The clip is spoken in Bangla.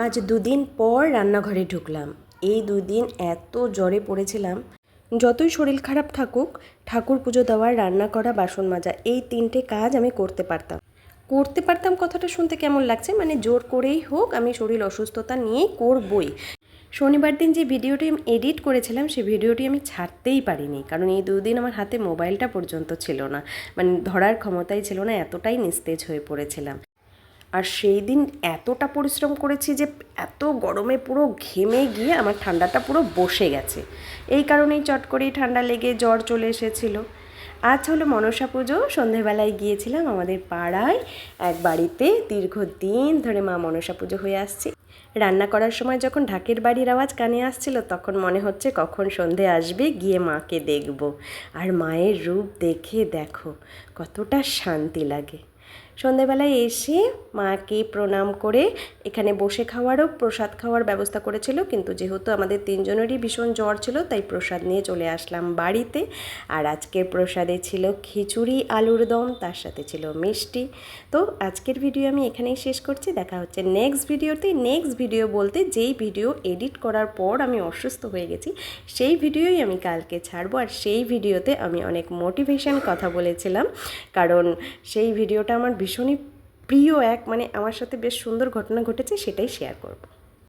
আজ দুদিন পর রান্নাঘরে ঢুকলাম। এই দুদিন এত জ্বরে পড়েছিলাম, যতই শরীর খারাপ থাকুক ঠাকুর পুজো দেওয়া, রান্না করা, বাসন মাজা, এই তিনটে কাজ আমি করতে পারতাম কথাটা শুনতে কেমন লাগছে, মানে জোর করেই হোক আমি শরীর অসুস্থতা নিয়েই করবই। শনিবার দিন যে ভিডিওটি আমি এডিট করেছিলাম সেই ভিডিওটি আমি ছাড়তেই পারিনি, কারণ এই দুদিন আমার হাতে মোবাইলটা পর্যন্ত ছিল না, মানে ধরার ক্ষমতাই ছিল না, এতটাই নিস্তেজ হয়ে পড়েছিলাম। আর সেই দিন এতটা পরিশ্রম করেছি যে এত গরমে পুরো ঘেমে গিয়ে আমার ঠান্ডাটা পুরো বসে গেছে। এই কারণেই চট করেই ঠান্ডা লেগে জ্বর চলে এসেছিলো। আজ হলো মনসা পুজো। সন্ধেবেলায় গিয়েছিলাম আমাদের পাড়ায় এক বাড়িতে, দীর্ঘদিন ধরে মা মনসা পুজো হয়ে আসছে। রান্না করার সময় যখন ঢাকের বাড়ির আওয়াজ কানে আসছিল তখন মনে হচ্ছে কখন সন্ধে আসবে, গিয়ে মাকে দেখব। আর মায়ের রূপ দেখে দেখো কতটা শান্তি লাগে। সন্ধেবেলায় এসে মাকে প্রণাম করে এখানে বসে খাওয়ারও, প্রসাদ খাওয়ার ব্যবস্থা করেছিল, কিন্তু যেহেতু আমাদের তিনজনেরই ভীষণ জ্বর ছিল তাই প্রসাদ নিয়ে চলে আসলাম বাড়িতে। আর আজকের প্রসাদে ছিল খিচুড়ি, আলুর দম, তার সাথে ছিল মিষ্টি। তো আজকের ভিডিও আমি এখানেই শেষ করছি। দেখা হচ্ছে নেক্সট ভিডিওতে। নেক্সট ভিডিও বলতে যেই ভিডিও এডিট করার পর আমি অসুস্থ হয়ে গেছি সেই ভিডিওই আমি কালকে ছাড়বো। আর সেই ভিডিওতে আমি অনেক মোটিভেশন কথা বলেছিলাম, কারণ সেই ভিডিওটা আমার ভীষণই প্রিয়, মানে আমার সাথে বেশ সুন্দর ঘটনা ঘটেছে, সেটাই শেয়ার করব।